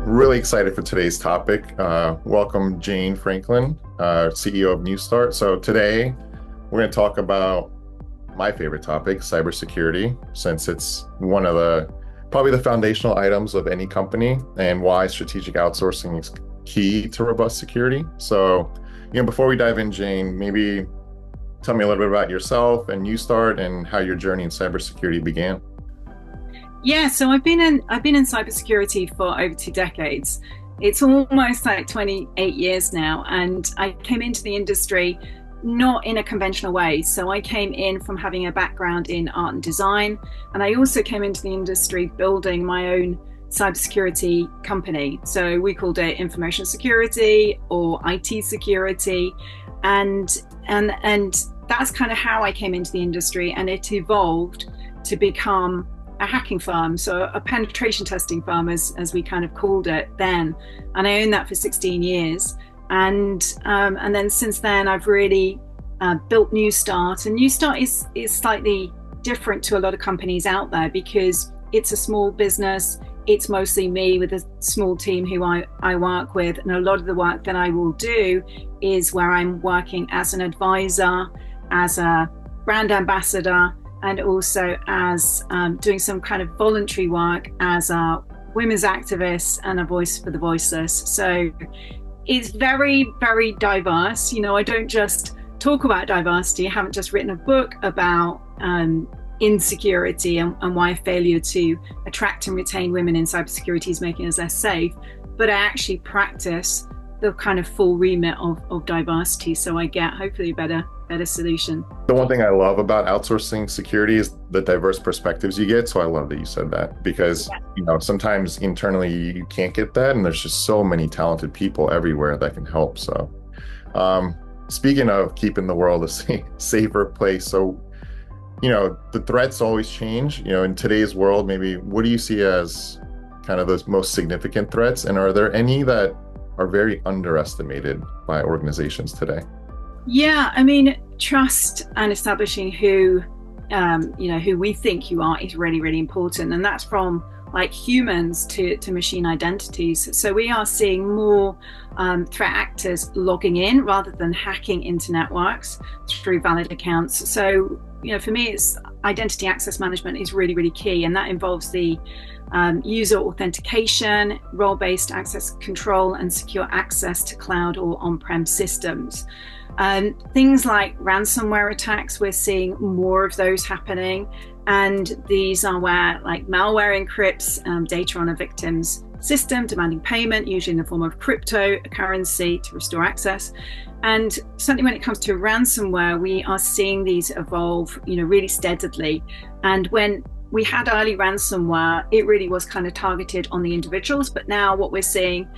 Really excited for today's topic. Welcome, Jane Franklin, CEO of New Start. So today we're going to talk about my favorite topic, cybersecurity, since it's one of the probably the foundational items of any company and why strategic outsourcing is key to robust security. So, before we dive in, Jane, maybe tell me a little bit about yourself and New Start and how your journey in cybersecurity began. Yeah, so I've been in cybersecurity for over 2 decades. It's almost like 28 years now, and I came into the industry not in a conventional way. So I came in from having a background in art and design, and I also came into the industry building my own cybersecurity company. So we called it information security or IT security, and that's kind of how I came into the industry, and it evolved to become a hacking firm, so a penetration testing firm, as we kind of called it then. And I owned that for 16 years. And then since then, I've really built New Start. And New Start is slightly different to a lot of companies out there because it's a small business. It's mostly me with a small team who I work with. And a lot of the work that I will do is where I'm working as an advisor, as a brand ambassador, and also as doing some kind of voluntary work as a women's activist and a voice for the voiceless. So it's very, very diverse. I don't just talk about diversity. I haven't just written a book about insecurity and why failure to attract and retain women in cybersecurity is making us less safe, but I actually practice the kind of full remit of diversity, so I get hopefully a better solution. The one thing I love about outsourcing security is the diverse perspectives you get. So I love that you said that because, sometimes internally you can't get that. And there's just so many talented people everywhere that can help. So speaking of keeping the world a safer place. So, the threats always change, in today's world. Maybe what do you see as kind of those most significant threats? And are there any that are very underestimated by organizations today? Yeah, I mean, trust and establishing who we think you are is really, really important. And that's from like humans to machine identities. So we are seeing more threat actors logging in rather than hacking into networks through valid accounts. So, for me, it's identity access management is really, really key. And that involves the user authentication, role-based access control, and secure access to cloud or on-prem systems. Things like ransomware attacks, we're seeing more of those happening. And these are where like malware encrypts data on a victim's system, demanding payment, usually in the form of cryptocurrency to restore access. And certainly when it comes to ransomware, we are seeing these evolve, really steadily. And when we had early ransomware, it really was kind of targeted on the individuals. But now what we're seeing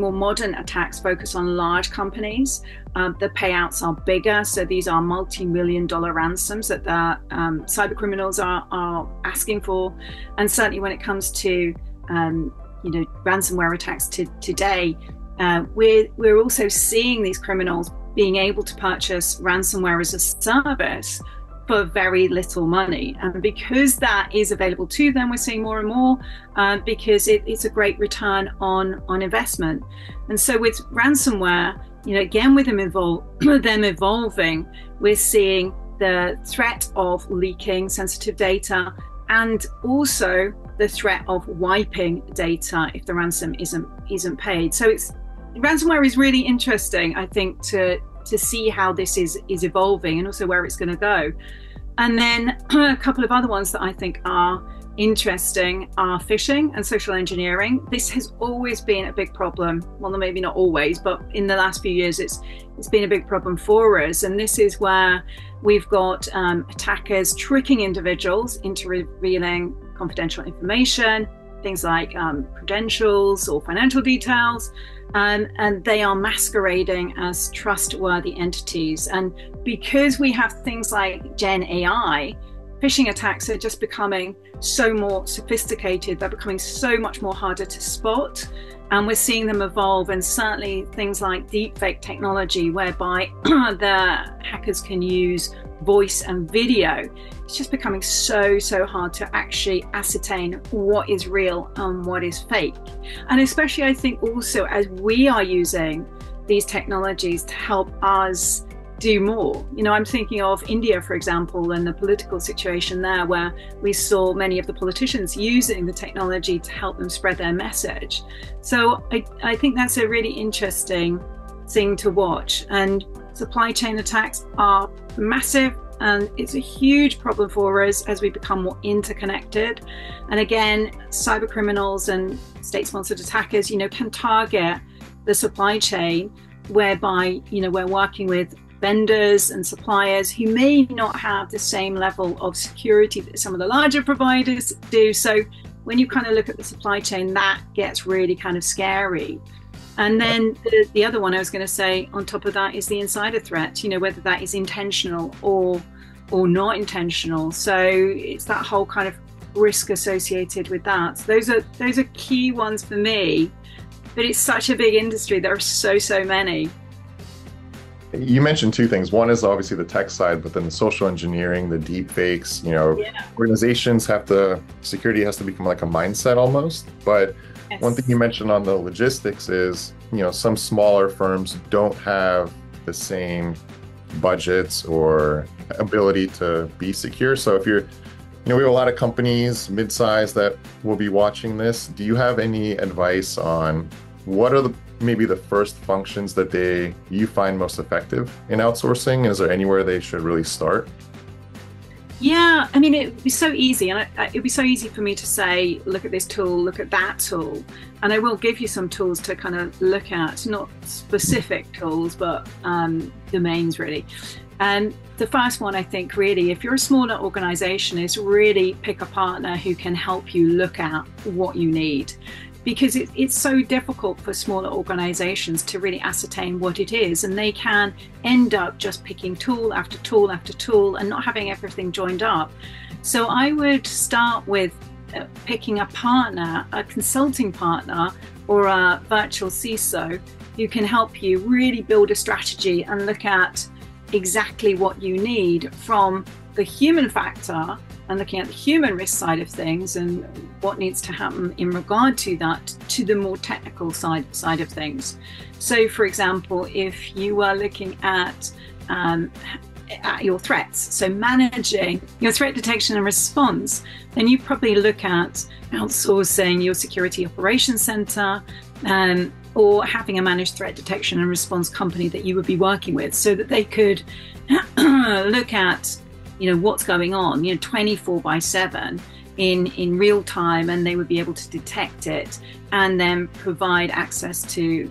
more modern attacks focus on large companies. The payouts are bigger. So these are multi-million-dollar ransoms that the cyber criminals are asking for. And certainly when it comes to ransomware attacks today, we're also seeing these criminals being able to purchase ransomware as a service for very little money. And because that is available to them, we're seeing more and more because it's a great return on investment. And so with ransomware, again, with them evolving, we're seeing the threat of leaking sensitive data and also the threat of wiping data if the ransom isn't paid. So ransomware is really interesting, I think, to see how this is evolving and also where it's going to go. And then a couple of other ones that I think are interesting are phishing and social engineering. This has always been a big problem. Well, maybe not always, but in the last few years, it's been a big problem for us. And this is where we've got attackers tricking individuals into revealing confidential information, things like credentials or financial details, and they are masquerading as trustworthy entities. And because we have things like Gen AI, phishing attacks are just becoming so more sophisticated. They're becoming so much more harder to spot. And we're seeing them evolve, and certainly things like deepfake technology, whereby the hackers can use voice and video. It's just becoming so hard to actually ascertain what is real and what is fake. And especially, I think also as we are using these technologies to help us do more. I'm thinking of India, for example, and the political situation there, where we saw many of the politicians using the technology to help them spread their message. So I think that's a really interesting thing to watch. And supply chain attacks are massive, and it's a huge problem for us as we become more interconnected. And again, cyber criminals and state-sponsored attackers, can target the supply chain, whereby, we're working with vendors and suppliers who may not have the same level of security that some of the larger providers do. So when you kind of look at the supply chain, that gets really kind of scary. And then the other one I was going to say on top of that is the insider threat, whether that is intentional or not intentional. So it's that whole kind of risk associated with that. So those are key ones for me, but it's such a big industry. There are so many. You mentioned two things. One is obviously the tech side, but then the social engineering, the deep fakes, organizations security has to become like a mindset almost. But yes. One thing you mentioned on the logistics is, some smaller firms don't have the same budgets or ability to be secure. So if we have a lot of companies, mid-size, that will be watching this. Do you have any advice on what are maybe the first functions that you find most effective in outsourcing? Is there anywhere they should really start? Yeah, I mean, it'd be so easy, and it'd be so easy for me to say, look at this tool, look at that tool, and I will give you some tools to kind of look at, not specific tools, but domains really. And the first one, I think, really, if you're a smaller organization, is really pick a partner who can help you look at what you need. Because it's so difficult for smaller organizations to really ascertain what it is, and they can end up just picking tool after tool after tool and not having everything joined up. So I would start with picking a partner, a consulting partner, or a virtual CISO who can help you really build a strategy and look at exactly what you need, from the human factor and looking at the human risk side of things and what needs to happen in regard to that, to the more technical side of things. So for example, if you were looking at your threats, so managing your threat detection and response, then you probably look at outsourcing your security operations center, or having a managed threat detection and response company that you would be working with, so that they could look at what's going on 24/7 in real time, and they would be able to detect it and then provide access to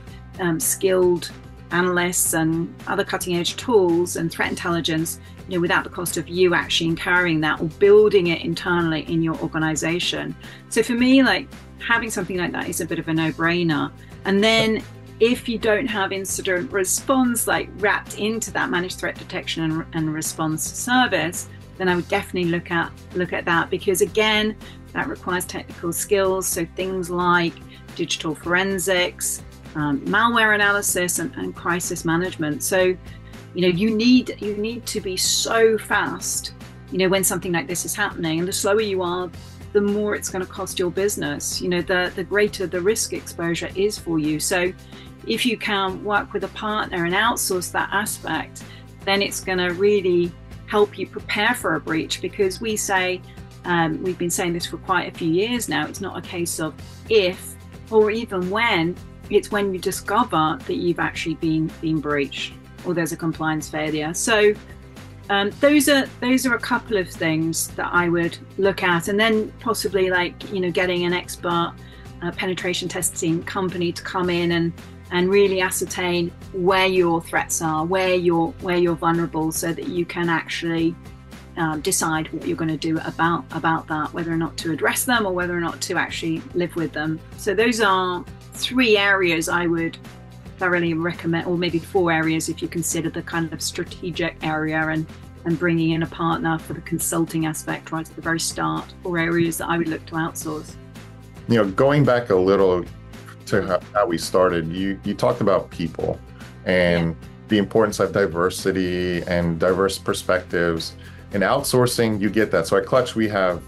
skilled analysts and other cutting edge tools and threat intelligence, without the cost of you actually incurring that or building it internally in your organization. So for me, like, having something like that is a bit of a no-brainer. And then if you don't have incident response like wrapped into that managed threat detection and response service, then I would definitely look at that, because again, that requires technical skills. So things like digital forensics, malware analysis, and crisis management. So you need to be so fast when something like this is happening, and the slower you are, the more it's going to cost your business. The greater the risk exposure is for you. So if you can work with a partner and outsource that aspect, then it's going to really help you prepare for a breach. Because we say, we've been saying this for quite a few years now, it's not a case of if or even when, it's when you discover that you've actually been breached or there's a compliance failure. So those are a couple of things that I would look at, and then possibly getting an expert penetration testing company to come in and really ascertain where your threats are, where you're vulnerable, so that you can actually decide what you're going to do about that, whether or not to address them or whether or not to actually live with them. So those are 3 areas I would thoroughly recommend, or maybe 4 areas if you consider the kind of strategic area and and bringing in a partner for the consulting aspect right at the very start, or areas that I would look to outsource. Going back a little to how we started, you talked about people and the importance of diversity and diverse perspectives. In outsourcing, you get that. So at Clutch, we have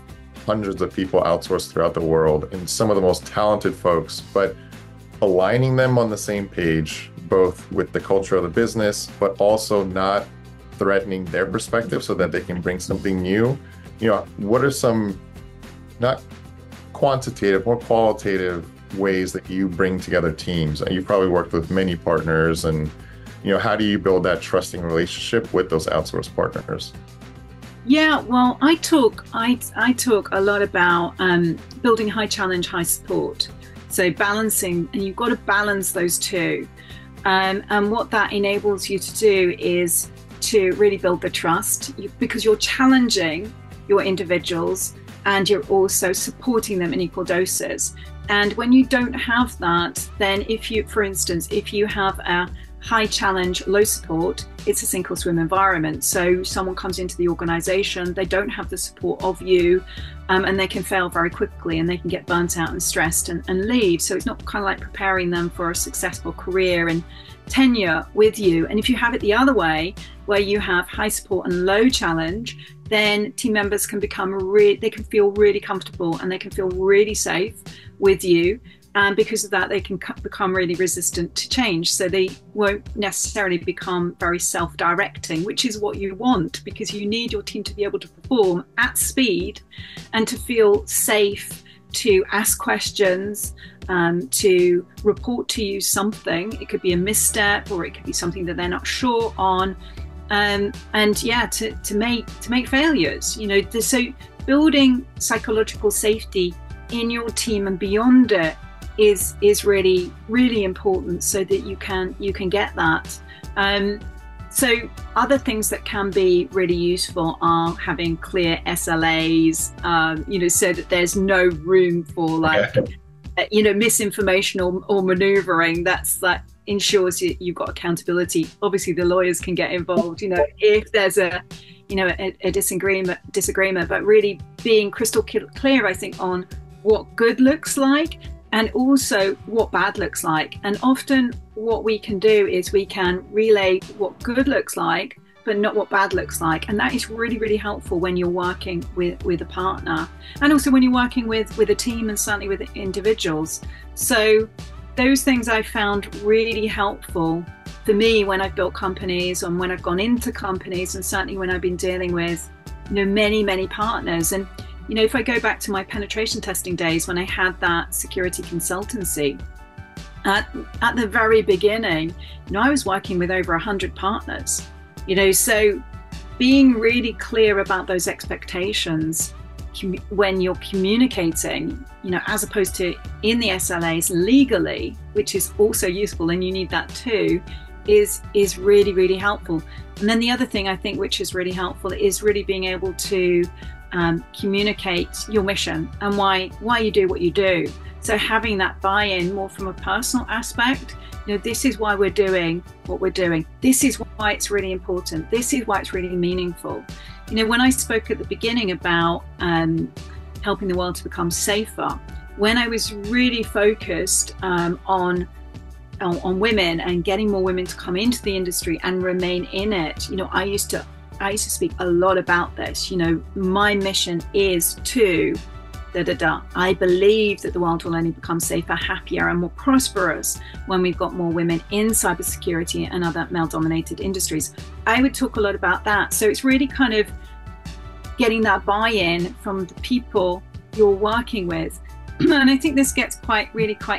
hundreds of people outsourced throughout the world and some of the most talented folks, but aligning them on the same page, both with the culture of the business, but also not threatening their perspective so that they can bring something new. What are some, not quantitative, more qualitative ways that you bring together teams? You've probably worked with many partners, and how do you build that trusting relationship with those outsourced partners? Yeah, well, I talk a lot about building high challenge, high support. So balancing, and you've got to balance those two. And what that enables you to do is to really build the trust, because you're challenging your individuals and you're also supporting them in equal doses. And when you don't have that, then for instance, if you have a high challenge, low support, it's a sink or swim environment. So someone comes into the organization, they don't have the support of you, and they can fail very quickly and they can get burnt out and stressed and leave. So it's not kind of like preparing them for a successful career and tenure with you. And if you have it the other way, where you have high support and low challenge, then team members can they can feel really comfortable and they can feel really safe with you. And because of that, they can become really resistant to change. So they won't necessarily become very self-directing, which is what you want, because you need your team to be able to perform at speed and to feel safe to ask questions, to report to you something. It could be a misstep, or it could be something that they're not sure on. To make failures. So building psychological safety in your team and beyond it is really, really important, so that you can get that. So other things that can be really useful are having clear SLAs, so that there's no room for misinformation or maneuvering. That ensures you've got accountability. Obviously, the lawyers can get involved, if there's a disagreement, but really being crystal clear, I think, on what good looks like and also what bad looks like. And often what we can do is we can relay what good looks like, but not what bad looks like. And that is really, really helpful when you're working with a partner, and also when you're working with a team, and certainly with individuals. So those things I found really helpful for me when I've built companies and when I've gone into companies, and certainly when I've been dealing with many, many partners. And if I go back to my penetration testing days when I had that security consultancy, at the very beginning, I was working with over 100 partners, so being really clear about those expectations when you're communicating, as opposed to in the SLAs legally, which is also useful, and you need that too, is really, really helpful. And then the other thing I think which is really helpful is really being able to communicate your mission and why you do what you do. So having that buy-in more from a personal aspect, this is why we're doing what we're doing. This is why it's really important. This is why it's really meaningful. When I spoke at the beginning about helping the world to become safer, when I was really focused on women and getting more women to come into the industry and remain in it, I used to speak a lot about this. My mission is to I believe that the world will only become safer, happier, and more prosperous when we've got more women in cybersecurity and other male-dominated industries. I would talk a lot about that. So it's really kind of getting that buy-in from the people you're working with. And I think this gets quite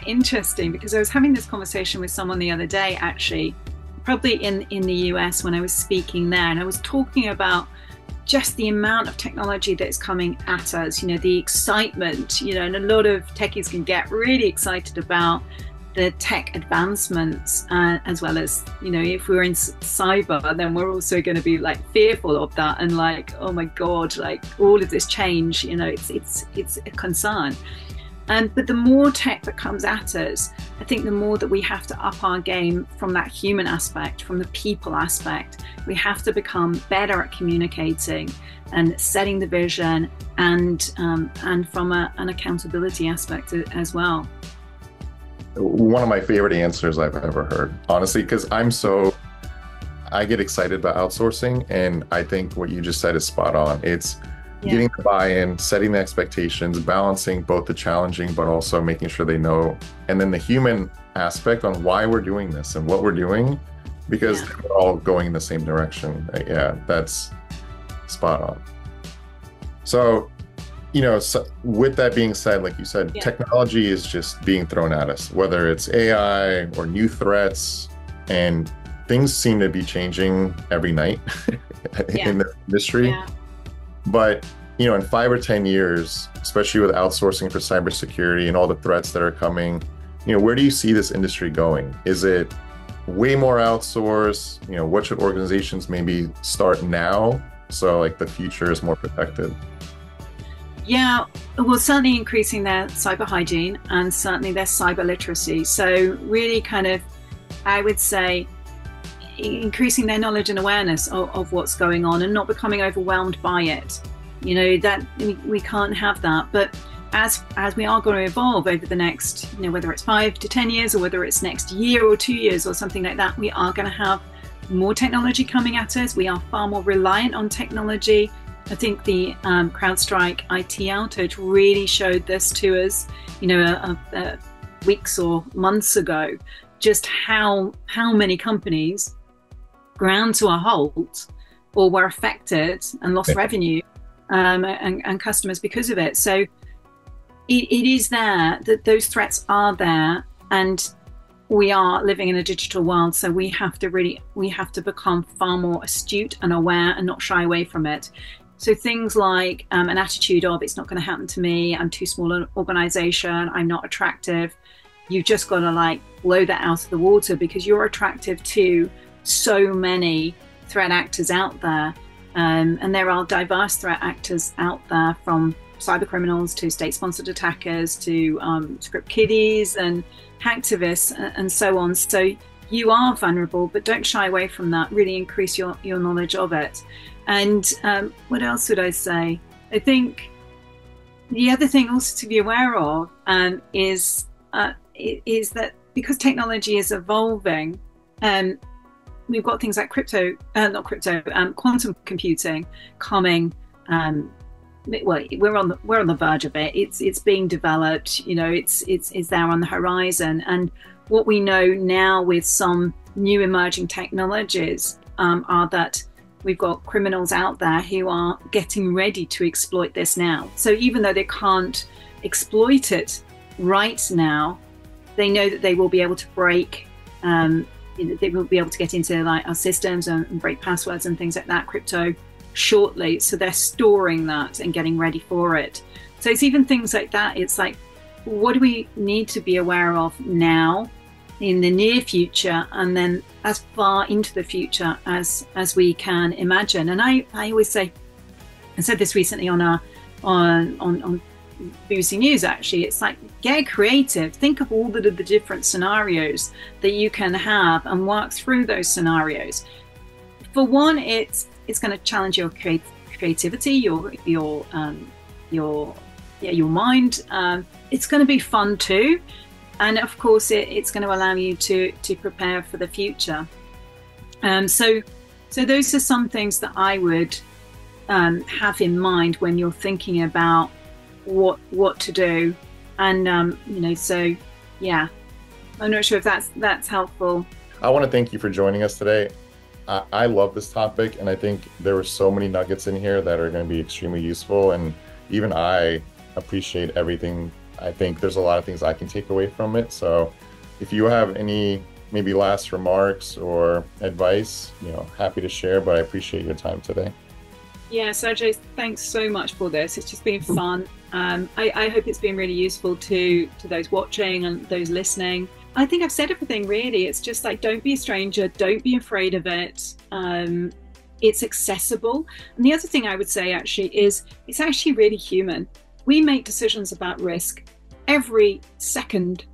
interesting, because I was having this conversation with someone the other day, actually, probably in the US when I was speaking there, and I was talking about just the amount of technology that is coming at us, the excitement, and a lot of techies can get really excited about the tech advancements, as well as, if we're in cyber, then we're also going to be fearful of that and oh my God, all of this change, it's a concern. But the more tech that comes at us, I think the more that we have to up our game from that human aspect, from the people aspect. We have to become better at communicating and setting the vision, and from an accountability aspect as well. One of my favorite answers I've ever heard, honestly, because I get excited about outsourcing, and I think what you just said is spot on. It's getting the buy-in, setting the expectations, balancing both the challenging, but also making sure they know, and then the human aspect on why we're doing this and what we're doing, because we're all going in the same direction. Yeah, that's spot on. So, with that being said, like you said, technology is just being thrown at us, whether it's AI or new threats, and things seem to be changing every night in the industry. Yeah. But, in 5 or 10 years, especially with outsourcing for cybersecurity and all the threats that are coming, where do you see this industry going? Is it way more outsource? What should organizations maybe start now so like the future is more protected? Yeah, well, certainly increasing their cyber hygiene and certainly their cyber literacy. So really kind of, I would say, increasing their knowledge and awareness of what's going on and not becoming overwhelmed by it. That we can't have that. But as we are going to evolve over the next, whether it's 5 to 10 years or whether it's next year or 2 years or something like that, we are going to have more technology coming at us. We are far more reliant on technology. I think the CrowdStrike IT outage really showed this to us, weeks or months ago, just how many companies ground to a halt or were affected and lost revenue and customers because of it. So it is there, that those threats are there, and we are living in a digital world. So we have to become far more astute and aware and not shy away from it. So things like an attitude of, it's not going to happen to me, I'm too small an organization, I'm not attractive. You've just got to blow that out of the water, because you're attractive to so many threat actors out there. And there are diverse threat actors out there, from cyber criminals to state-sponsored attackers to script kiddies and hacktivists and so on. So you are vulnerable, but don't shy away from that. Really increase your knowledge of it. And what else would I say? I think the other thing also to be aware of is that because technology is evolving, we've got things like quantum computing coming. Well, we're on the verge of it. It's being developed. It's there on the horizon. And what we know now with some new emerging technologies are that we've got criminals out there who are getting ready to exploit this now. So even though they can't exploit it right now, they know that they will be able to break. They will be able to get into our systems and break passwords and things like that, crypto, shortly. So they're storing that and getting ready for it. So it's even things like that. It's like, what do we need to be aware of now, in the near future, and then as far into the future as we can imagine? And I always say, I said this recently on BBC News, actually, it's like, get creative, think of all the different scenarios that you can have and work through those scenarios. For one, it's going to challenge your creativity, your mind. It's going to be fun too, and of course it's going to allow you to prepare for the future. So those are some things that I would have in mind when you're thinking about what to do. And so yeah, I'm not sure if that's helpful. I want to thank you for joining us today. I love this topic, and I think there were so many nuggets in here that are going to be extremely useful, and even I appreciate everything. I think there's a lot of things I can take away from it. So if you have any maybe last remarks or advice, happy to share, but I appreciate your time today. Yeah, Sergey, thanks so much for this. It's just been fun. I hope it's been really useful to those watching and those listening. I think I've said everything, really. It's just like, don't be a stranger, don't be afraid of it. It's accessible. And the other thing I would say actually is, it's actually really human. We make decisions about risk every second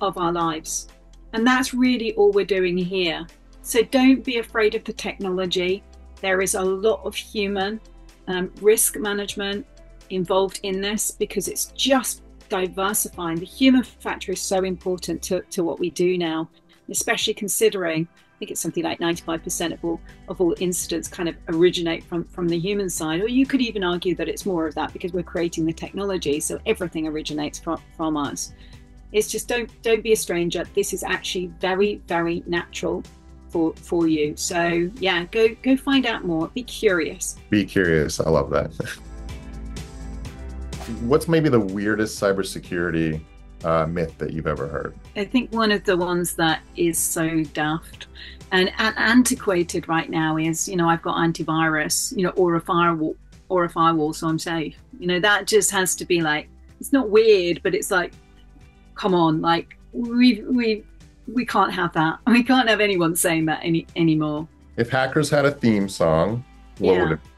of our lives. And that's really all we're doing here. So don't be afraid of the technology. There is a lot of human risk management involved in this, because it's just diversifying. The human factor is so important to what we do now, especially considering I think it's something like 95% of all incidents kind of originate from the human side. Or you could even argue that it's more of that because we're creating the technology, so everything originates from us. It's just don't be a stranger. This is actually very, very natural for you. So yeah, go find out more. Be curious. Be curious. I love that. What's maybe the weirdest cybersecurity myth that you've ever heard? I think one of the ones that is so daft and antiquated right now is, I've got antivirus, or a firewall, so I'm safe. That just has to be like, it's not weird, but it's like, come on, like we can't have that. We can't have anyone saying that anymore. If hackers had a theme song, what would it be?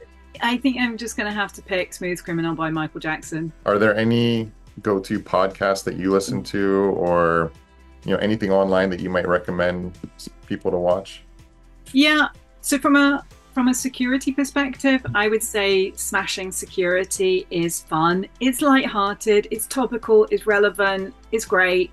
I think I'm just going to have to pick Smooth Criminal by Michael Jackson. Are there any go-to podcasts that you listen to, or anything online that you might recommend people to watch? Yeah. So from a security perspective, I would say Smashing Security is fun. It's lighthearted, it's topical, it's relevant, it's great.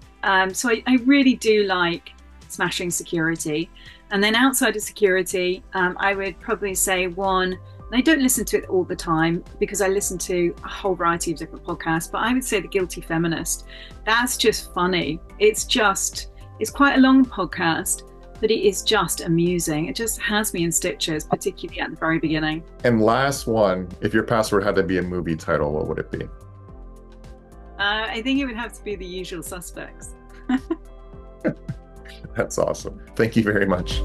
So I really do like Smashing Security. And then outside of security, I would probably say one, and I don't listen to it all the time because I listen to a whole variety of different podcasts, but I would say The Guilty Feminist. That's just funny. It's quite a long podcast, but it is just amusing. It just has me in stitches, particularly at the very beginning. And last one, if your password had to be a movie title, what would it be? I think it would have to be The Usual Suspects. That's awesome. Thank you very much.